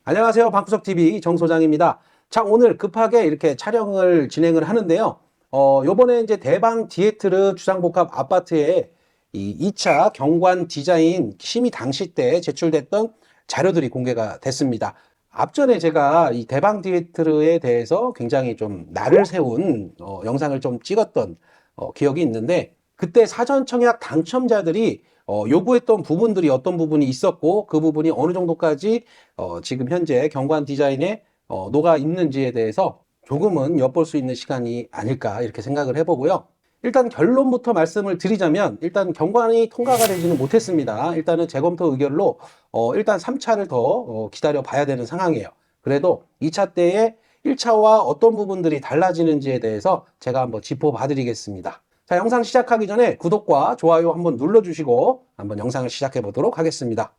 안녕하세요. 방구석TV 정소장입니다. 자, 오늘 급하게 이렇게 촬영을 진행을 하는데요. 요번에 이제 대방 디에트르 주상복합 아파트에 이 2차 경관 디자인 심의 당시 때 제출됐던 자료들이 공개가 됐습니다. 앞전에 제가 이 대방 디에트르에 대해서 굉장히 좀 날을 세운 영상을 좀 찍었던 기억이 있는데, 그때 사전 청약 당첨자들이 요구했던 부분들이 어떤 부분이 있었고, 그 부분이 어느 정도까지 지금 현재 경관 디자인에 녹아 있는지에 대해서 조금은 엿볼 수 있는 시간이 아닐까 이렇게 생각을 해보고요. 일단 결론부터 말씀을 드리자면, 일단 경관이 통과가 되지는 못했습니다. 일단은 재검토 의결로 일단 3차를 더 기다려 봐야 되는 상황이에요. 그래도 2차 때에 1차와 어떤 부분들이 달라지는지에 대해서 제가 한번 짚어봐 드리겠습니다. 자, 영상 시작하기 전에 구독과 좋아요 한번 눌러주시고 한번 영상을 시작해 보도록 하겠습니다.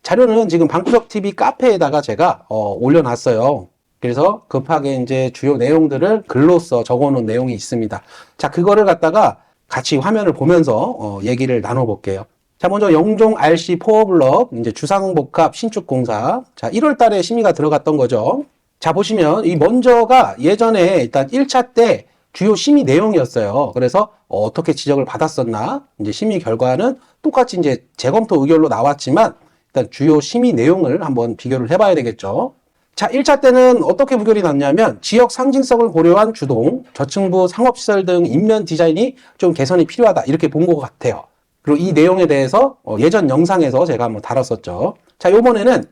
자료는 지금 방구석TV 카페에다가 제가 올려놨어요. 그래서 급하게 이제 주요 내용들을 글로써 적어놓은 내용이 있습니다. 자, 그거를 갖다가 같이 화면을 보면서 얘기를 나눠볼게요. 자, 먼저 영종 RC 포어블럭 이제 주상복합 신축공사. 자, 1월 달에 심의가 들어갔던 거죠. 자, 보시면 이 먼저가 예전에 일단 1차 때 주요 심의 내용이었어요. 그래서 어떻게 지적을 받았었나, 이제 심의 결과는 똑같이 이제 재검토 의결로 나왔지만 일단 주요 심의 내용을 한번 비교를 해봐야 되겠죠. 자, 1차 때는 어떻게 부결이 났냐면, 지역 상징성을 고려한 주동, 저층부 상업시설 등 인면 디자인이 좀 개선이 필요하다 이렇게 본 것 같아요. 그리고 이 내용에 대해서 예전 영상에서 제가 한번 다뤘었죠. 자, 요번에는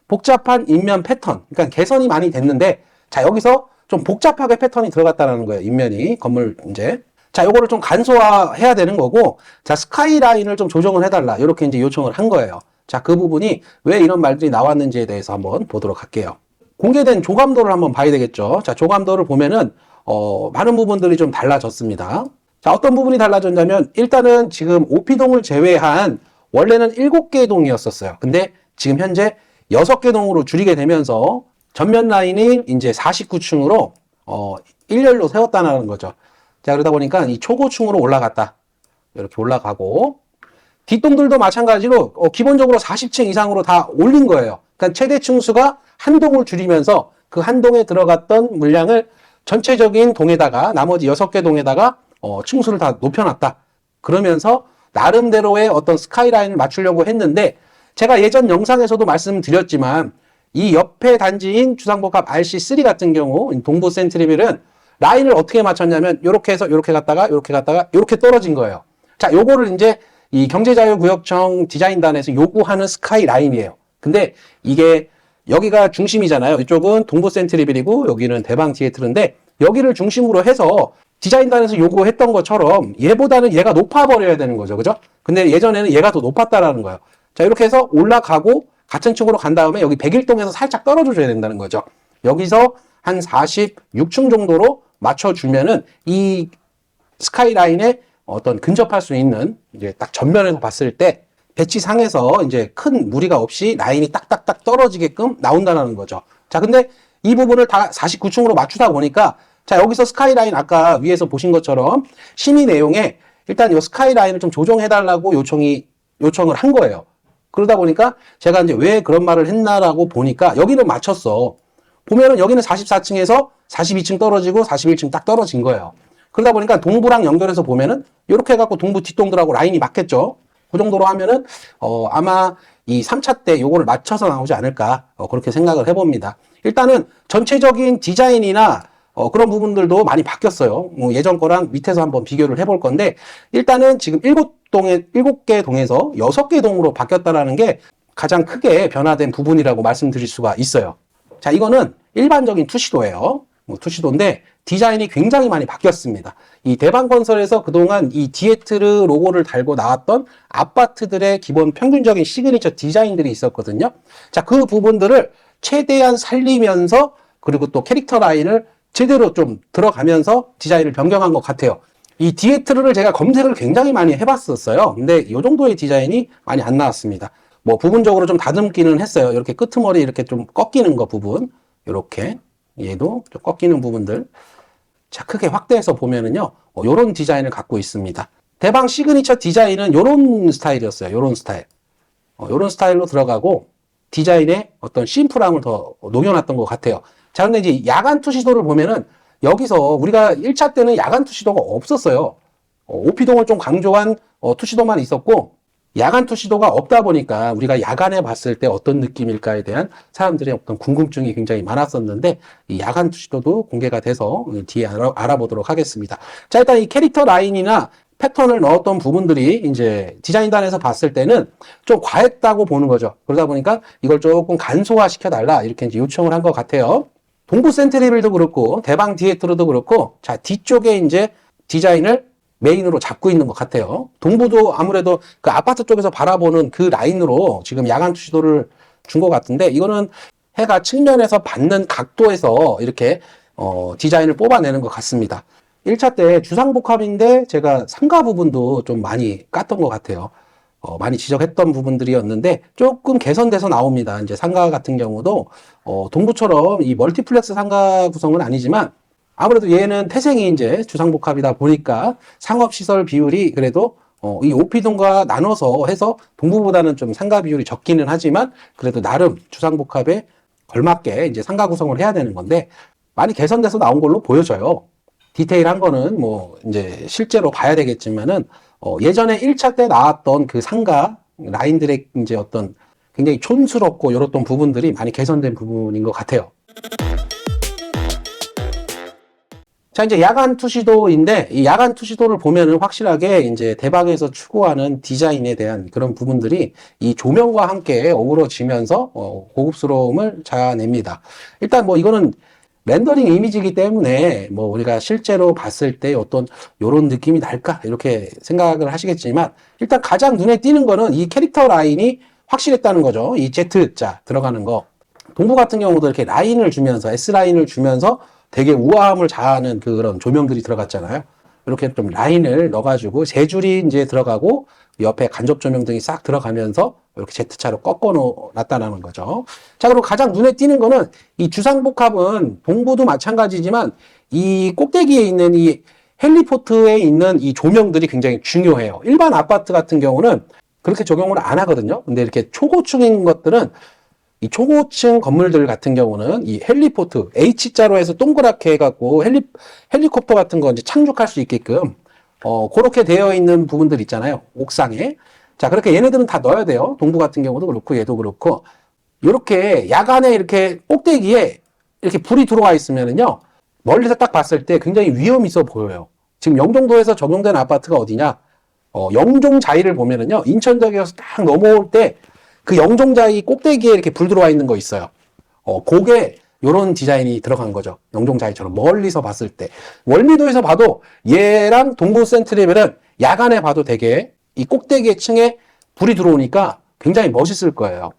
복잡한 인면 패턴, 그러니까 개선이 많이 됐는데, 자, 여기서 좀 복잡하게 패턴이 들어갔다는 거예요. 인면이, 건물 이제. 자, 요거를 좀 간소화해야 되는 거고, 자, 스카이라인을 좀 조정을 해달라 이렇게 이제 요청을 한 거예요. 자, 그 부분이 왜 이런 말들이 나왔는지에 대해서 한번 보도록 할게요. 공개된 조감도를 한번 봐야 되겠죠. 자, 조감도를 보면은 많은 부분들이 좀 달라졌습니다. 자, 어떤 부분이 달라졌냐면, 일단은 지금 오피동을 제외한 원래는 7개 동이었었어요. 근데 지금 현재 6개 동으로 줄이게 되면서 전면 라인이 이제 49층으로 일렬로 세웠다는 거죠. 자, 그러다 보니까 이 초고층으로 올라갔다. 이렇게 올라가고, 뒷동들도 마찬가지로 기본적으로 40층 이상으로 다 올린 거예요. 그러니까 최대 층수가 한 동을 줄이면서 그 한 동에 들어갔던 물량을 전체적인 동에다가, 나머지 6개 동에다가 층수를 다 높여놨다. 그러면서 나름대로의 어떤 스카이라인을 맞추려고 했는데, 제가 예전 영상에서도 말씀드렸지만 이 옆에 단지인 주상복합 RC3 같은 경우 동부 센트리빌은 라인을 어떻게 맞췄냐면, 이렇게 해서 이렇게 갔다가 이렇게 갔다가 이렇게 떨어진 거예요. 자, 요거를 이제 이 경제자유구역청 디자인단에서 요구하는 스카이라인이에요. 근데 이게 여기가 중심이잖아요. 이쪽은 동부 센트리빌이고 여기는 대방 디에트르인데, 여기를 중심으로 해서 디자인단에서 요구했던 것처럼 얘보다는 얘가 높아버려야 되는 거죠. 그죠? 근데 예전에는 얘가 더 높았다라는 거예요. 자, 이렇게 해서 올라가고 같은 층으로 간 다음에 여기 101동에서 살짝 떨어져 줘야 된다는 거죠. 여기서 한 46층 정도로 맞춰주면은 이 스카이라인에 어떤 근접할 수 있는, 이제 딱 전면에서 봤을 때 배치상에서 이제 큰 무리가 없이 라인이 딱딱딱 떨어지게끔 나온다는 거죠. 자, 근데 이 부분을 다 49층으로 맞추다 보니까, 자, 여기서 스카이라인 아까 위에서 보신 것처럼 심의 내용에 일단 이 스카이라인을 좀 조정해달라고 요청을 한 거예요. 그러다 보니까 제가 이제 왜 그런 말을 했나라고 보니까 여기는 맞췄어. 보면은 여기는 44층에서 42층 떨어지고 41층 딱 떨어진 거예요. 그러다 보니까 동부랑 연결해서 보면은 이렇게 해갖고 동부 뒷동들하고 라인이 맞겠죠. 그 정도로 하면은 아마 이 3차 때 요거를 맞춰서 나오지 않을까 그렇게 생각을 해봅니다. 일단은 전체적인 디자인이나 그런 부분들도 많이 바뀌었어요. 예전 거랑 밑에서 한번 비교를 해볼 건데, 일단은 지금 7개 동에서 6개 동으로 바뀌었다라는 게 가장 크게 변화된 부분이라고 말씀드릴 수가 있어요. 자, 이거는 일반적인 투시도예요. 투시도인데 디자인이 굉장히 많이 바뀌었습니다. 이 대방건설에서 그동안 이 디에트르 로고를 달고 나왔던 아파트들의 기본 평균적인 시그니처 디자인들이 있었거든요. 자, 그 부분들을 최대한 살리면서, 그리고 또 캐릭터 라인을 제대로 좀 들어가면서 디자인을 변경한 것 같아요. 이 디에트르를 제가 검색을 굉장히 많이 해봤었어요. 근데 이 정도의 디자인이 많이 안 나왔습니다. 뭐 부분적으로 좀 다듬기는 했어요. 이렇게 끄트머리 이렇게 좀 꺾이는 거 부분, 이렇게 얘도 좀 꺾이는 부분들. 자, 크게 확대해서 보면은요, 요런 디자인을 갖고 있습니다. 대방 시그니처 디자인은 요런 스타일이었어요. 요런 스타일. 요런 스타일로 들어가고, 디자인에 어떤 심플함을 더 녹여놨던 것 같아요. 자, 근데 이제 야간 투시도를 보면은, 여기서 우리가 1차 때는 야간 투시도가 없었어요. 오피동을 좀 강조한 투시도만 있었고, 야간 투시도가 없다 보니까 우리가 야간에 봤을 때 어떤 느낌일까에 대한 사람들의 어떤 궁금증이 굉장히 많았었는데, 이 야간 투시도도 공개가 돼서 뒤에 알아보도록 하겠습니다. 자, 일단 이 캐릭터 라인이나 패턴을 넣었던 부분들이 이제 디자인단에서 봤을 때는 좀 과했다고 보는 거죠. 그러다 보니까 이걸 조금 간소화 시켜달라 이렇게 이제 요청을 한 것 같아요. 동부 센트리빌도 그렇고 대방 디에트로도 그렇고, 자, 뒤쪽에 이제 디자인을 메인으로 잡고 있는 것 같아요. 동부도 아무래도 그 아파트 쪽에서 바라보는 그 라인으로 지금 야간 투시도를 준 것 같은데, 이거는 해가 측면에서 받는 각도에서 이렇게 디자인을 뽑아내는 것 같습니다. 1차 때 주상복합인데 제가 상가 부분도 좀 많이 깠던 것 같아요. 많이 지적했던 부분들이었는데 조금 개선돼서 나옵니다. 이제 상가 같은 경우도 동부처럼 이 멀티플렉스 상가 구성은 아니지만, 아무래도 얘는 태생이 이제 주상복합이다 보니까 상업시설 비율이 그래도 이 오피동과 나눠서 해서 동부보다는 좀 상가 비율이 적기는 하지만, 그래도 나름 주상복합에 걸맞게 이제 상가 구성을 해야 되는 건데 많이 개선돼서 나온 걸로 보여져요. 디테일한 거는 뭐 이제 실제로 봐야 되겠지만은, 예전에 1차 때 나왔던 그 상가 라인들의 이제 어떤 굉장히 촌스럽고 이랬던 부분들이 많이 개선된 부분인 것 같아요. 자, 이제 야간 투시도인데, 이 야간 투시도를 보면은 확실하게 이제 대방에서 추구하는 디자인에 대한 그런 부분들이 이 조명과 함께 어우러지면서 고급스러움을 자아냅니다. 일단 뭐 이거는 렌더링 이미지이기 때문에 뭐 우리가 실제로 봤을 때 어떤 요런 느낌이 날까 이렇게 생각을 하시겠지만, 일단 가장 눈에 띄는 거는 이 캐릭터 라인이 확실했다는 거죠. 이 Z자 들어가는 거. 동부 같은 경우도 이렇게 라인을 주면서 S라인을 주면서 되게 우아함을 자아하는 그런 조명들이 들어갔잖아요. 이렇게 좀 라인을 넣어가지고 세 줄이 이제 들어가고 옆에 간접 조명 등이 싹 들어가면서 이렇게 Z차로 꺾어 놨다는 거죠. 자, 그리고 가장 눈에 띄는 거는 이 주상복합은 동부도 마찬가지지만 이 꼭대기에 있는 이 헬리포트에 있는 이 조명들이 굉장히 중요해요. 일반 아파트 같은 경우는 그렇게 적용을 안 하거든요. 근데 이렇게 초고층인 것들은, 이 초고층 건물들 같은 경우는 이 헬리포트, H자로 해서 동그랗게 해갖고 헬리콥터 같은 거 이제 착륙할 수 있게끔, 그렇게 되어 있는 부분들 있잖아요. 옥상에. 자, 그렇게 얘네들은 다 넣어야 돼요. 동부 같은 경우도 그렇고, 얘도 그렇고. 이렇게 야간에 이렇게 꼭대기에 이렇게 불이 들어와 있으면은요, 멀리서 딱 봤을 때 굉장히 위험 있어 보여요. 지금 영종도에서 적용된 아파트가 어디냐? 영종자이를 보면은요, 인천역에서 딱 넘어올 때 그 영종자이 꼭대기에 이렇게 불 들어와 있는 거 있어요. 그게 요런 디자인이 들어간 거죠. 영종자이처럼 멀리서 봤을 때. 월미도에서 봐도 얘랑 동부 센트리벨은 야간에 봐도 되게 이 꼭대기 층에 불이 들어오니까 굉장히 멋있을 거예요.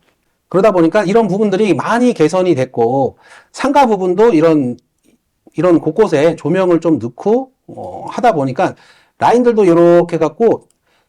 그러다 보니까 이런 부분들이 많이 개선이 됐고, 상가 부분도 이런 곳곳에 조명을 좀 넣고 하다 보니까 라인들도 이렇게 갖고,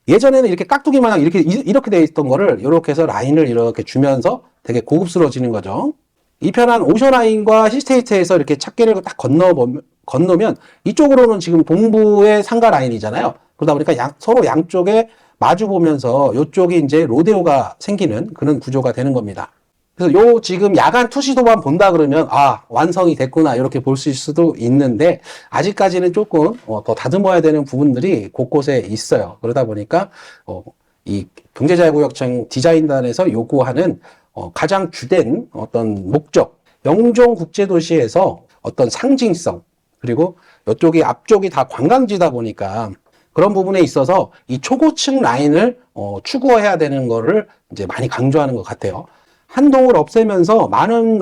예전에는 이렇게 깍두기마냥 이렇게 돼 있던 거를 이렇게 해서 라인을 이렇게 주면서 되게 고급스러워지는 거죠. 이 편한 오션라인과 시스테이트에서 이렇게 찾기를 딱 건너면 이쪽으로는 지금 동부의 상가 라인이잖아요. 그러다 보니까 서로 양쪽에 마주 보면서 이쪽이 이제 로데오가 생기는 그런 구조가 되는 겁니다. 그래서 요 지금 야간 투시도만 본다 그러면 완성이 됐구나 이렇게 볼 수도 있는데, 아직까지는 조금 더 다듬어야 되는 부분들이 곳곳에 있어요. 그러다 보니까 이 경제자유구역청 디자인단에서 요구하는 가장 주된 어떤 목적, 영종국제도시에서 어떤 상징성, 그리고 이쪽이 앞쪽이 다 관광지다 보니까 그런 부분에 있어서 이 초고층 라인을 추구해야 되는 거를 이제 많이 강조하는 것 같아요. 한동을 없애면서 많은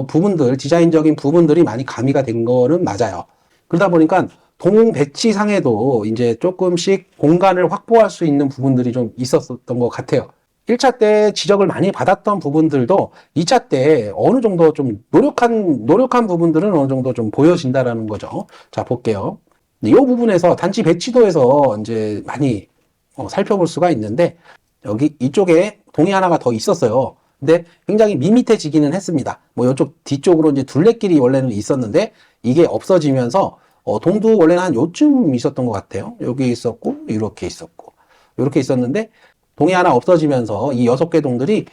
부분들, 디자인적인 부분들이 많이 가미가 된 거는 맞아요. 그러다 보니까 동 배치상에도 이제 조금씩 공간을 확보할 수 있는 부분들이 좀 있었던 것 같아요. 1차 때 지적을 많이 받았던 부분들도 2차 때 어느 정도 좀 노력한 부분들은 어느 정도 좀 보여진다라는 거죠. 자, 볼게요. 이 부분에서 단지 배치도에서 이제 많이 살펴볼 수가 있는데, 여기 이쪽에 동이 하나가 더 있었어요. 근데 굉장히 밋밋해지기는 했습니다. 뭐 이쪽 뒤쪽으로 이제 둘레길이 원래는 있었는데 이게 없어지면서 동도 원래는 한 요쯤 있었던 것 같아요. 여기 있었고 이렇게 있었고 이렇게 있었는데 동이 하나 없어지면서 이 6개 동들이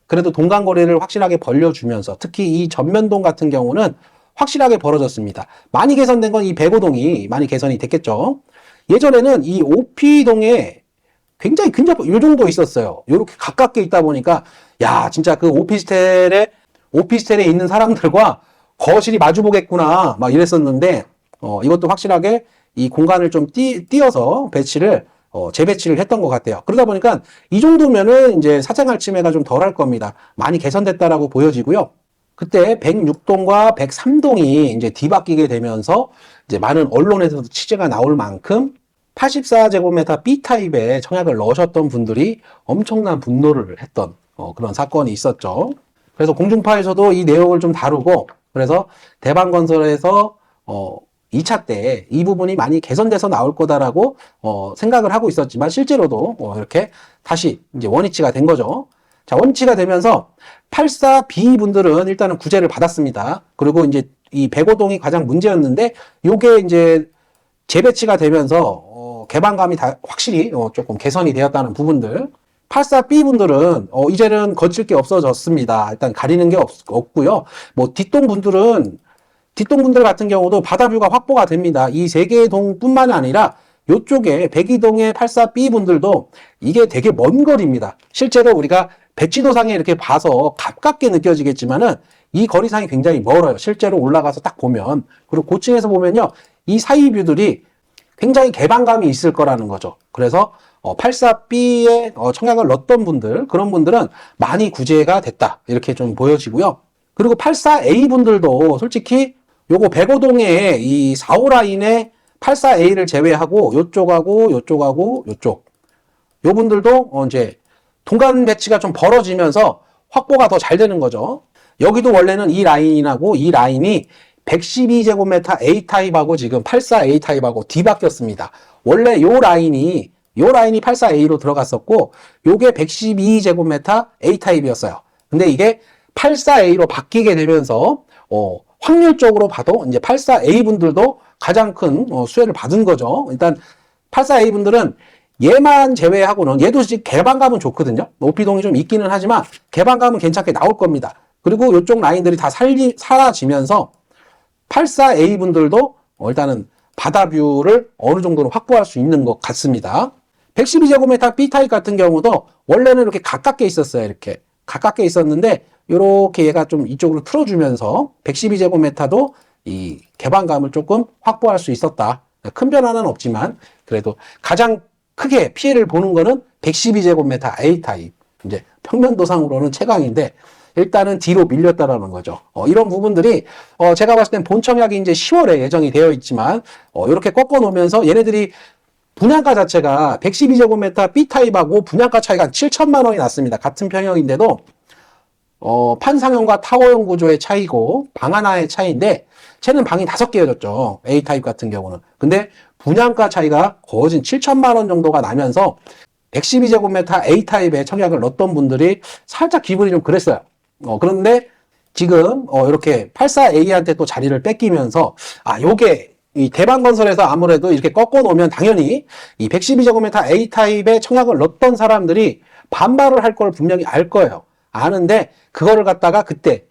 그래도 동간거리를 확실하게 벌려주면서 특히 이 전면동 같은 경우는 확실하게 벌어졌습니다. 많이 개선된 건 이 백오동이 많이 개선이 됐겠죠. 예전에는 이 오피동에 굉장히 근접, 요 정도 있었어요. 요렇게 가깝게 있다 보니까, 야, 진짜 그 오피스텔에 있는 사람들과 거실이 마주보겠구나, 막 이랬었는데, 이것도 확실하게 이 공간을 좀 띄어서 재배치를 했던 것 같아요. 그러다 보니까 이 정도면은 이제 사생활 침해가 좀 덜 할 겁니다. 많이 개선됐다라고 보여지고요. 그때 106동과 103동이 이제 뒤바뀌게 되면서 이제 많은 언론에서도 취재가 나올 만큼 84제곱미터 B타입의 청약을 넣으셨던 분들이 엄청난 분노를 했던 그런 사건이 있었죠. 그래서 공중파에서도 이 내용을 좀 다루고 그래서 대방건설에서 2차 때 이 부분이 많이 개선돼서 나올 거다라고 생각을 하고 있었지만 실제로도 이렇게 다시 이제 원위치가 된 거죠. 자, 원위치가 되면서 84B 분들은 일단은 구제를 받았습니다. 그리고 이제 이 105동이 가장 문제였는데 요게 이제 재배치가 되면서 개방감이 다 확실히 조금 개선이 되었다는 부분들. 84B 분들은 이제는 거칠 게 없어졌습니다. 일단 가리는 게 없고요. 뭐 뒷동 분들 같은 경우도 바다뷰가 확보가 됩니다. 이 3개의 동뿐만 아니라 요쪽에 102동의 84B 분들도 이게 되게 먼 거리입니다. 실제로 우리가 배치도상에 이렇게 봐서 가깝게 느껴지겠지만은 이 거리상이 굉장히 멀어요. 실제로 올라가서 딱 보면. 그리고 고층에서 보면요. 이 사이 뷰들이 굉장히 개방감이 있을 거라는 거죠. 그래서 84B에 청약을 넣었던 분들, 그런 분들은 많이 구제가 됐다. 이렇게 좀 보여지고요. 그리고 84A 분들도 솔직히 요거 105동의 이 4호 라인의 84A를 제외하고 요쪽하고 요쪽하고 요쪽 요 분들도 이제 동간 배치가 좀 벌어지면서 확보가 더 잘 되는 거죠. 여기도 원래는 이 라인하고 이 라인이 112제곱미터 A타입하고 지금 84A타입하고 뒤바뀌었습니다. 원래 요 라인이 84A로 들어갔었고 요게 112제곱미터 A타입이었어요. 근데 이게 84A로 바뀌게 되면서 확률적으로 봐도 이제 84A 분들도 가장 큰 수혜를 받은 거죠. 일단 84A 분들은 얘만 제외하고는 얘도 개방감은 좋거든요. 오피동이 좀 있기는 하지만 개방감은 괜찮게 나올 겁니다. 그리고 이쪽 라인들이 다 사라지면서 84A 분들도 일단은 바다뷰를 어느 정도는 확보할 수 있는 것 같습니다. 112제곱미터 B타입 같은 경우도 원래는 이렇게 가깝게 있었어요. 이렇게 가깝게 있었는데 이렇게 얘가 좀 이쪽으로 틀어주면서 112제곱미터도 이 개방감을 조금 확보할 수 있었다. 큰 변화는 없지만 그래도 가장 크게 피해를 보는 거는 112제곱미터 A타입. 이제 평면도상으로는 최강인데 일단은 뒤로 밀렸다라는 거죠. 이런 부분들이 제가 봤을 땐 본청약이 이제 10월에 예정이 되어 있지만 이렇게 꺾어 놓으면서 얘네들이 분양가 자체가 112제곱미터 B타입하고 분양가 차이가 한 7천만 원이 났습니다. 같은 평형인데도 판상형과 타워형 구조의 차이고 방 하나의 차이인데 쟤는 방이 5개여졌죠. A타입 같은 경우는. 근데 분양가 차이가 거진 7천만 원 정도가 나면서 112제곱미터 A타입에 청약을 넣었던 분들이 살짝 기분이 좀 그랬어요. 그런데 지금 이렇게 84A한테 또 자리를 뺏기면서 요게 이 대방건설에서 아무래도 이렇게 꺾어 놓으면 당연히 이 112제곱미터 A타입에 청약을 넣었던 사람들이 반발을 할 걸 분명히 알 거예요. 아는데 그거를 갖다가 그때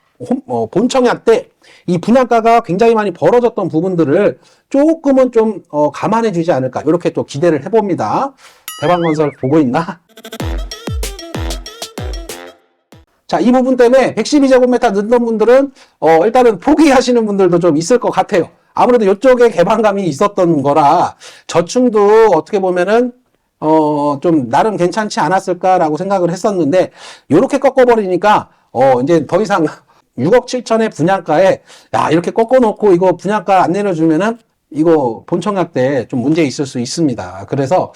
본청약 때 이 분양가가 굉장히 많이 벌어졌던 부분들을 조금은 좀 감안해 주지 않을까 이렇게 또 기대를 해봅니다. 대방건설 보고 있나? 자, 이 부분 때문에 112제곱미터 넣는 분들은 일단은 포기하시는 분들도 좀 있을 것 같아요. 아무래도 이쪽에 개방감이 있었던 거라 저층도 어떻게 보면은 좀 나름 괜찮지 않았을까라고 생각을 했었는데 요렇게 꺾어버리니까 이제 더 이상 6억 7천의 분양가에 이렇게 꺾어놓고 이거 분양가 안 내려주면은 이거 본청약 때 좀 문제 있을 수 있습니다. 그래서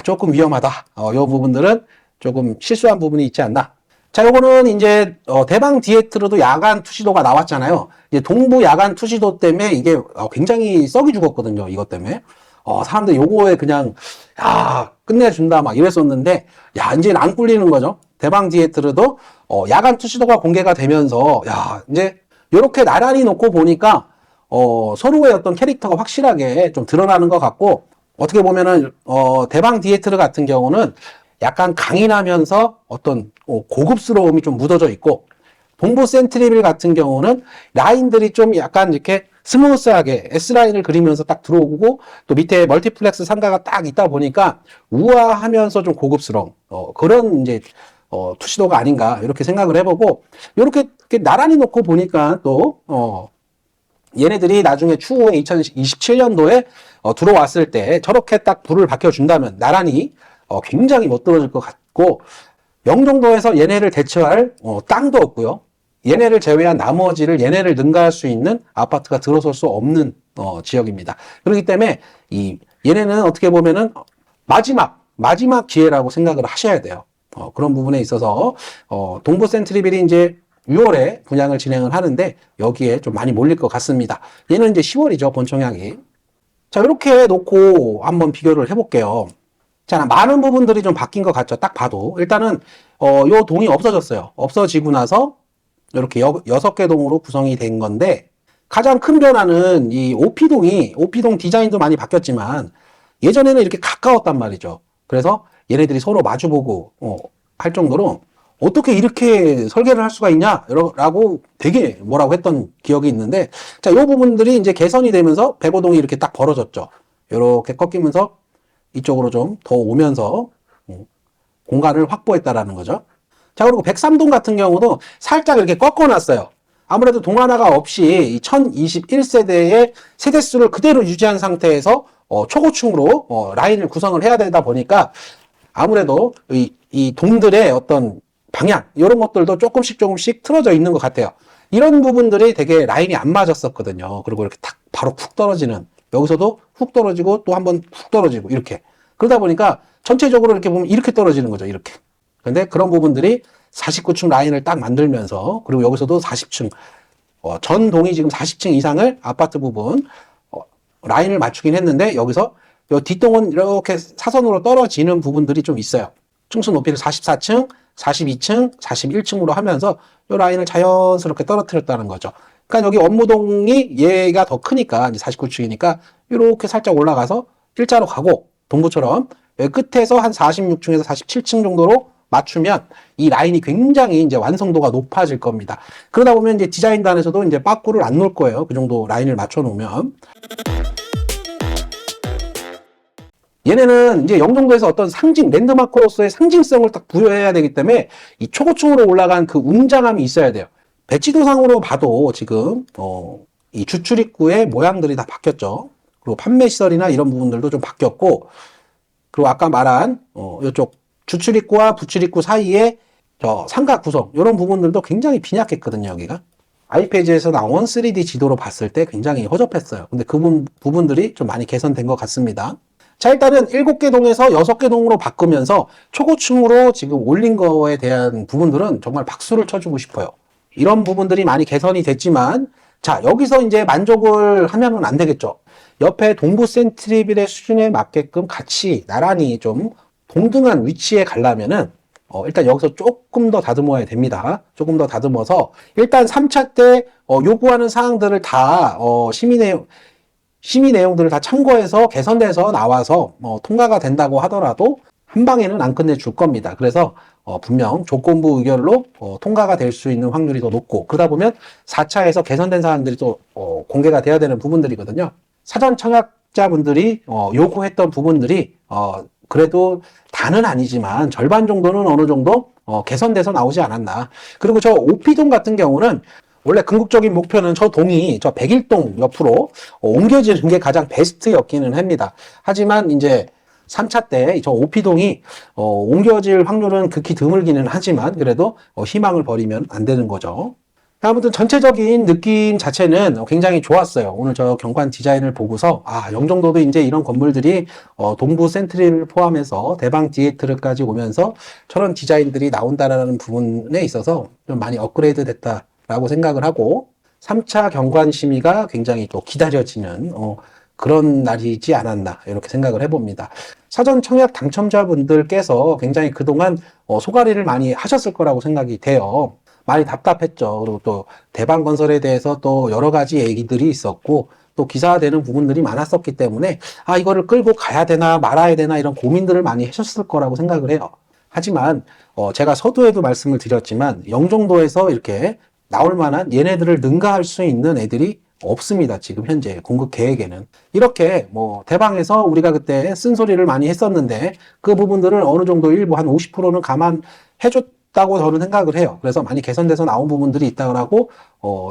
조금 위험하다. 요 부분들은 조금 실수한 부분이 있지 않나. 자, 요거는 이제 대방 디에트로도 야간 투시도가 나왔잖아요. 이제 동부 야간 투시도 때문에 이게 굉장히 썩이 죽었거든요. 이것 때문에. 사람들 요거에 그냥 끝내준다 막 이랬었는데 이제는 안 꿀리는 거죠. 대방 디에트르도 야간 투시도가 공개가 되면서 야 이제 이렇게 나란히 놓고 보니까 서로의 어떤 캐릭터가 확실하게 좀 드러나는 것 같고 어떻게 보면은 대방 디에트르 같은 경우는 약간 강인하면서 어떤 고급스러움이 좀 묻어져 있고 동부 센트리빌 같은 경우는 라인들이 좀 약간 이렇게 스무스하게 S라인을 그리면서 딱 들어오고 또 밑에 멀티플렉스 상가가 딱 있다 보니까 우아하면서 좀 고급스러운 그런 이제 투시도가 아닌가 이렇게 생각을 해보고 이렇게 나란히 놓고 보니까 또 얘네들이 나중에 추후에 2027년도에 들어왔을 때 저렇게 딱 불을 밝혀준다면 나란히 굉장히 멋들어질 것 같고 영종도에서 얘네를 대처할 땅도 없고요. 얘네를 제외한 나머지를 얘네를 능가할 수 있는 아파트가 들어설 수 없는 지역입니다. 그렇기 때문에 얘네는 어떻게 보면은 마지막 기회라고 생각을 하셔야 돼요. 그런 부분에 있어서 동부 센트리빌이 이제 6월에 분양을 진행을 하는데 여기에 좀 많이 몰릴 것 같습니다. 얘는 이제 10월이죠, 본청약이. 자, 이렇게 놓고 한번 비교를 해볼게요. 자, 많은 부분들이 좀 바뀐 것 같죠. 딱 봐도. 일단은, 요 동이 없어졌어요. 없어지고 나서, 이렇게 6개 동으로 구성이 된 건데, 가장 큰 변화는 이 OP동 디자인도 많이 바뀌었지만, 예전에는 이렇게 가까웠단 말이죠. 그래서 얘네들이 서로 마주보고, 할 정도로, 어떻게 이렇게 설계를 할 수가 있냐? 라고 되게 뭐라고 했던 기억이 있는데, 자, 요 부분들이 이제 개선이 되면서 백오동이 이렇게 딱 벌어졌죠. 이렇게 꺾이면서 이쪽으로 좀 더 오면서 공간을 확보했다라는 거죠. 자, 그리고 103동 같은 경우도 살짝 이렇게 꺾어놨어요. 아무래도 동하나가 없이 1021세대의 세대수를 그대로 유지한 상태에서 초고층으로 라인을 구성을 해야 되다 보니까 아무래도 이 동들의 어떤 방향 이런 것들도 조금씩 틀어져 있는 것 같아요. 이런 부분들이 되게 라인이 안 맞았었거든요. 그리고 이렇게 탁 바로 훅 떨어지는 여기서도 훅 떨어지고 또 한번 훅 떨어지고 이렇게 그러다 보니까 전체적으로 이렇게 보면 이렇게 떨어지는 거죠. 이렇게. 근데 그런 부분들이 49층 라인을 딱 만들면서 그리고 여기서도 40층 전 동이 지금 40층 이상을 아파트 부분 라인을 맞추긴 했는데 여기서 요 뒷동은 이렇게 사선으로 떨어지는 부분들이 좀 있어요. 층수 높이를 44층, 42층, 41층으로 하면서 이 라인을 자연스럽게 떨어뜨렸다는 거죠. 그러니까 여기 업무동이 얘가 더 크니까 이제 49층이니까 이렇게 살짝 올라가서 일자로 가고 동부처럼 여기 끝에서 한 46층에서 47층 정도로 맞추면 이 라인이 굉장히 이제 완성도가 높아질 겁니다. 그러다 보면 이제 디자인단에서도 이제 빠꾸를 안 놓을 거예요. 그 정도 라인을 맞춰 놓으면. 얘네는 이제 영종도에서 어떤 랜드마크로서의 상징성을 딱 부여해야 되기 때문에 이 초고층으로 올라간 그 웅장함이 있어야 돼요. 배치도상으로 봐도 지금, 이 주출입구의 모양들이 다 바뀌었죠. 그리고 판매 시설이나 이런 부분들도 좀 바뀌었고, 그리고 아까 말한, 이쪽 주출입구와 부출입구 사이에 삼각 구성, 이런 부분들도 굉장히 빈약했거든요, 여기가. 아이페이지에서 나온 3D 지도로 봤을 때 굉장히 허접했어요. 근데 그 부분들이 좀 많이 개선된 것 같습니다. 자, 일단은 7개 동에서 6개 동으로 바꾸면서 초고층으로 지금 올린 거에 대한 부분들은 정말 박수를 쳐주고 싶어요. 이런 부분들이 많이 개선이 됐지만, 자, 여기서 이제 만족을 하면은 안 되겠죠. 옆에 동부 센트리빌의 수준에 맞게끔 같이 나란히 좀 동등한 위치에 가려면은, 일단 여기서 조금 더 다듬어야 됩니다. 조금 더 다듬어서, 일단 3차 때, 요구하는 사항들을 다, 심의 내용들을 다 참고해서 개선돼서 나와서 통과가 된다고 하더라도 한 방에는 안 끝내줄 겁니다. 그래서 분명 조건부 의결로 통과가 될 수 있는 확률이 더 높고 그러다 보면 4차에서 개선된 사항들이 또 공개가 돼야 되는 부분들이거든요. 사전 청약자분들이 요구했던 부분들이 그래도 다는 아니지만 절반 정도는 어느 정도 개선돼서 나오지 않았나. 그리고 저 오피동 같은 경우는 원래 궁극적인 목표는 저 동이 저 101동 옆으로 옮겨지는 게 가장 베스트였기는 합니다. 하지만 이제 3차 때 저 오피동이 옮겨질 확률은 극히 드물기는 하지만 그래도 희망을 버리면 안 되는 거죠. 아무튼 전체적인 느낌 자체는 굉장히 좋았어요. 오늘 저 경관 디자인을 보고서 영종도도 이제 이런 건물들이 동부 센트리를 포함해서 대방 디에트르까지 오면서 저런 디자인들이 나온다라는 부분에 있어서 좀 많이 업그레이드 됐다라고 생각을 하고 3차 경관 심의가 굉장히 또 기다려지는 그런 날이지 않았나 이렇게 생각을 해봅니다. 사전 청약 당첨자분들께서 굉장히 그동안 소가리를 많이 하셨을 거라고 생각이 돼요. 많이 답답했죠. 그리고 또 대방건설에 대해서 또 여러 가지 얘기들이 있었고 또 기사화되는 부분들이 많았었기 때문에 이거를 끌고 가야 되나 말아야 되나 이런 고민들을 많이 하셨을 거라고 생각을 해요. 하지만 제가 서두에도 말씀을 드렸지만 영종도에서 이렇게 나올 만한 얘네들을 능가할 수 있는 애들이 없습니다. 지금 현재 공급 계획에는. 이렇게 뭐 대방에서 우리가 그때 쓴소리를 많이 했었는데 그 부분들을 어느 정도 일부 한 50%는 감안해줬다고 저는 생각을 해요. 그래서 많이 개선돼서 나온 부분들이 있다고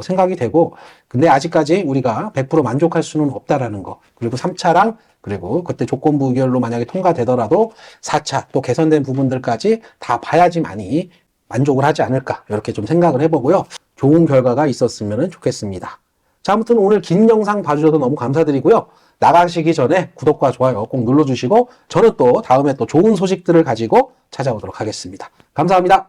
생각이 되고, 근데 아직까지 우리가 100% 만족할 수는 없다라는 거. 그리고 3차랑 그리고 그때 조건부 의결로 만약에 통과되더라도 4차 또 개선된 부분들까지 다 봐야지만이 만족을 하지 않을까 이렇게 좀 생각을 해보고요. 좋은 결과가 있었으면 좋겠습니다. 자, 아무튼 오늘 긴 영상 봐주셔서 너무 감사드리고요. 나가시기 전에 구독과 좋아요 꼭 눌러주시고 저는 또 다음에 또 좋은 소식들을 가지고 찾아오도록 하겠습니다. 감사합니다.